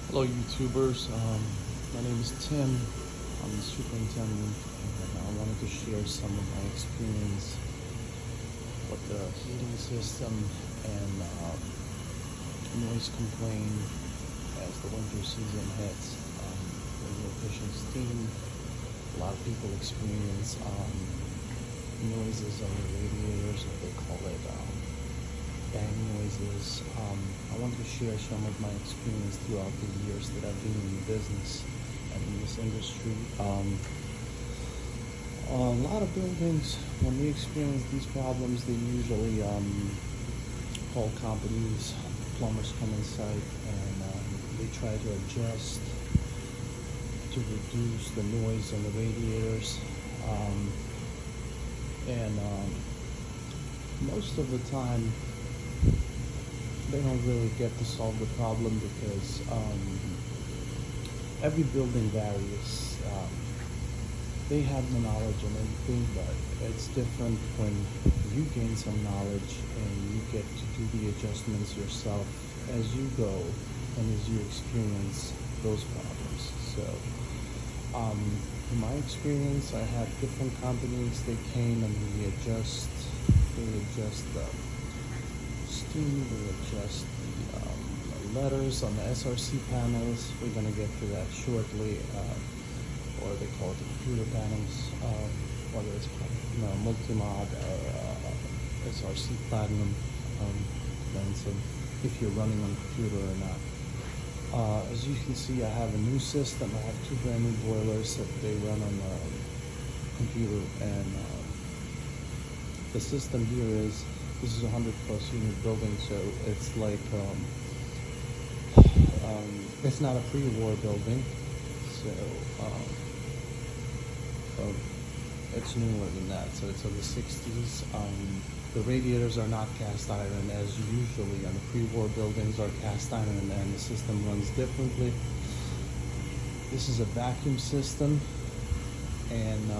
Hello YouTubers, my name is Tim. I'm the superintendent and I wanted to share some of my experience with the heating system and noise complaint as the winter season hits. When you're pushing steam, a lot of people experience noises on the radiators, or they call it bang noises. I wanted to share some of my experience throughout the years that I've been in the business and in this industry. A lot of buildings, when they experience these problems, they usually call companies, plumbers come inside, and they try to adjust to reduce the noise on the radiators. Most of the time, they don't really get to solve the problem because every building varies. They have the knowledge and everything, but it's different when you gain some knowledge and you get to do the adjustments yourself as you go and as you experience those problems. So, in my experience, I had different companies. They came and they adjust the steam, they adjust the letters on the SRC panels. We're going to get to that shortly, or they call it the computer panels, whether it's multi-mod or SRC platinum, depends on if you're running on a computer or not. As you can see, I have a new system. I have two brand new boilers that they run on the computer, and the system here is, this is a 100+ unit building, so it's like it's not a pre-war building, so it's newer than that. So it's in the 60s. The radiators are not cast iron as usually on the pre-war buildings are cast iron, and the system runs differently. This is a vacuum system, and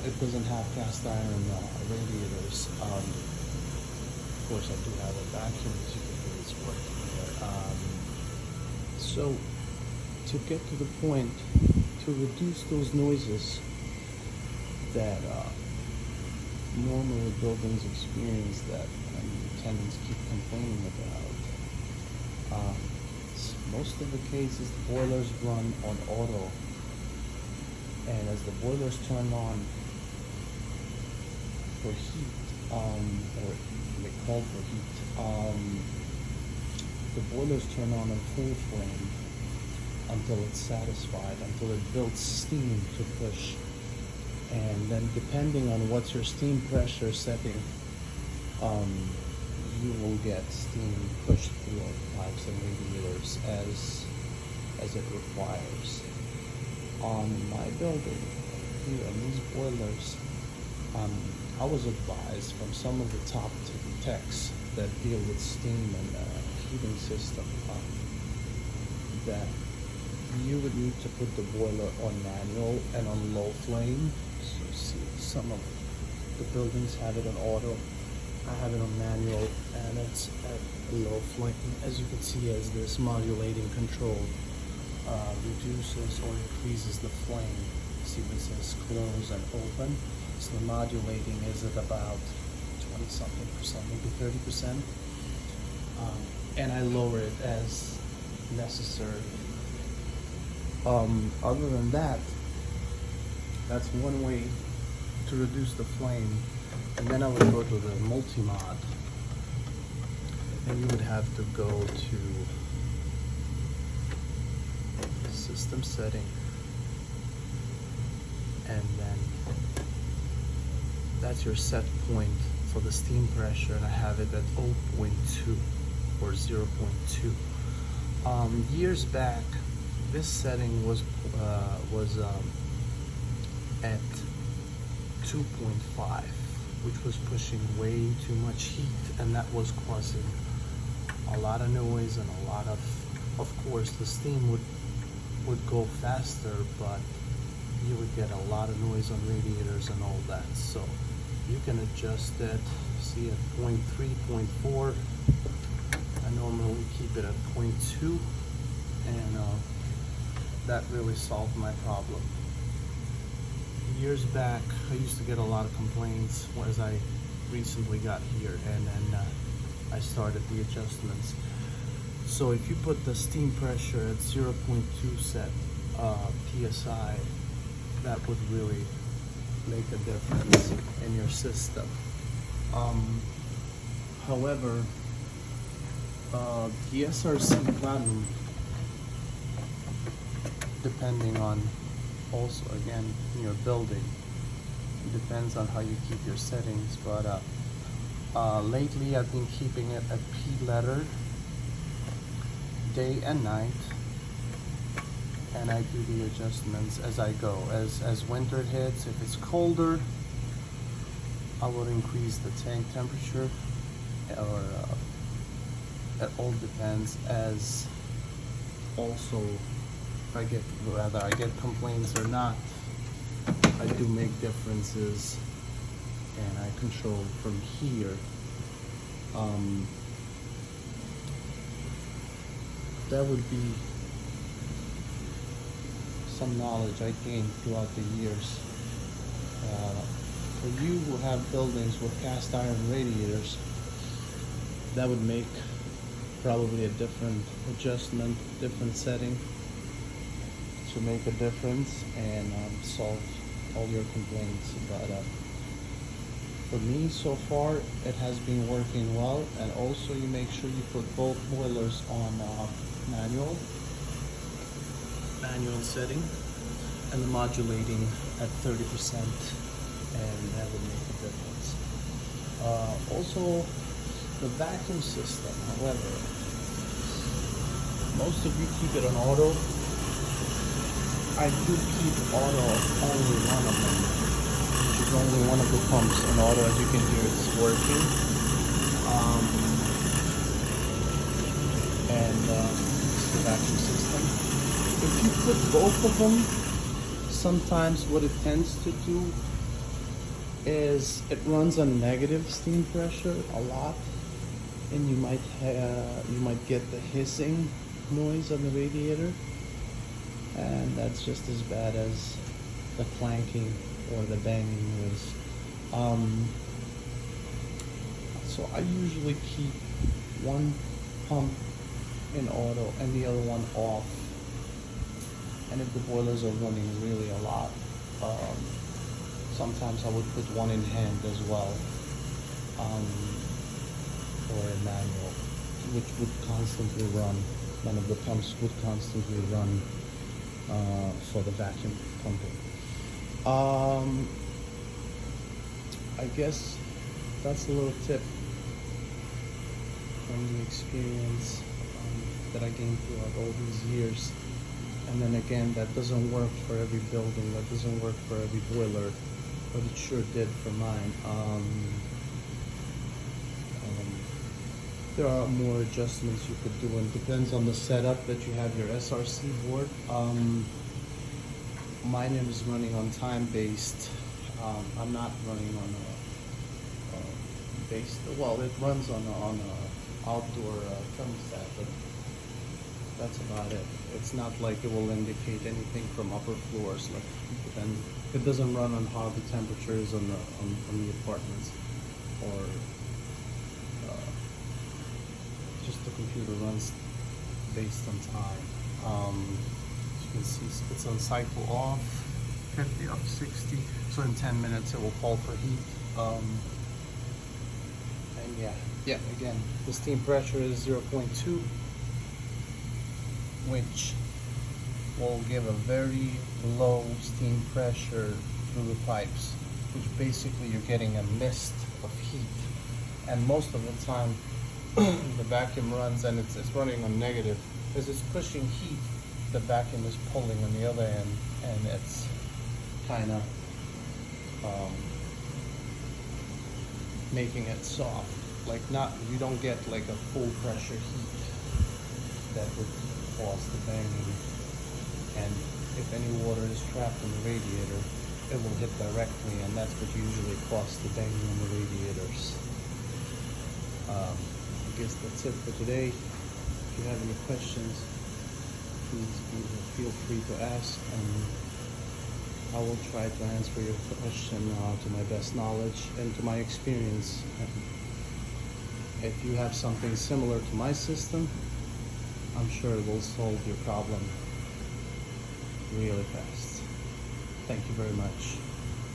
it doesn't have cast iron radiators. Of course, I do have a vacuum, as you can hear it's working here. So, to get to the point, to reduce those noises that normally buildings experience that tenants keep complaining about, most of the cases the boilers run on auto. And as the boilers turn on for heat, or they call for heat, the boilers turn on full flame until it's satisfied, until it builds steam to push. And then depending on what's your steam pressure setting, you will get steam pushed through all the pipes and radiators as it requires. On my building here, on these boilers, I was advised from some of the top techs that deal with steam and heating system that you would need to put the boiler on manual and on low flame. So see, some of the buildings have it on auto. I have it on manual, and it's at low flame. As you can see, as this modulating control reduces or increases the flame. See, this says close and open. So the modulating is at about 20-something%, maybe 30%. And I lower it as necessary. Other than that, that's one way to reduce the flame. And then I would go to the multi-mod, and you would have to go to system setting, and then that's your set point for the steam pressure, and I have it at 0.2 or 0.2. Years back, this setting was at 2.5, which was pushing way too much heat, and that was causing a lot of noise and a lot of course, the steam would go faster, but you would get a lot of noise on radiators and all that. So you can adjust it, see at 0.3, 0.4. I normally keep it at 0.2, and that really solved my problem. Years back, I used to get a lot of complaints as I recently got here, and then I started the adjustments. So if you put the steam pressure at 0.2 set PSI, that would really make a difference in your system. However, the SRC Platinum, depending on also again your building, it depends on how you keep your settings, but lately I've been keeping it at P letter day and night, and I do the adjustments as I go. As winter hits, if it's colder, I will increase the tank temperature, or it all depends. As also, if I get complaints or not, I do make differences, and I control from here. That would be some knowledge I gained throughout the years. For you who have buildings with cast iron radiators, that would make probably a different adjustment, different setting to make a difference and solve all your complaints. But for me, so far, it has been working well. And also, you make sure you put both boilers on manual setting, and the modulating at 30%, and that would make a difference. Also, the vacuum system, however, most of you keep it on auto. I do keep auto of only one of them, which is only one of the pumps in auto. As you can hear, it's working. It's the vacuum system. If you put both of them, sometimes what it tends to do is it runs on negative steam pressure a lot, and you might get the hissing noise on the radiator, and that's just as bad as the clanking or the banging noise. So I usually keep one pump in auto and the other one off. And if the boilers are running really a lot, sometimes I would put one in hand as well, or a manual, which would constantly run. One of the pumps would constantly run for the vacuum pumping. I guess that's a little tip from the experience that I gained throughout all these years. And then again, that doesn't work for every building, that doesn't work for every boiler, but it sure did for mine. There are more adjustments you could do, and it depends on the setup that you have your SRC board. Mine is running on time-based. I'm not running on a based. Well, it runs on a outdoor thermostat, but that's about it. It's not like it will indicate anything from upper floors. Like, then it doesn't run on how the temperature is on the apartments, or just the computer runs based on time. As you can see, it's on cycle off, 50 up 60. So in 10 minutes it will call for heat. And yeah, again, the steam pressure is 0.2. which will give a very low steam pressure through the pipes, which basically you're getting a mist of heat. And most of the time the vacuum runs and it's running on negative, because it's pushing heat, the vacuum is pulling on the other end, and it's kind of making it soft. Like, not, you don't get like a full pressure heat that would cause the banging. And if any water is trapped in the radiator, it will hit directly, and that's what usually causes the banging in the radiators. I guess that's it for today. you have any questions, please feel free to ask, and I will try to answer your question to my best knowledge and to my experience. And if you have something similar to my system, I'm sure it will solve your problem really fast. Thank you very much.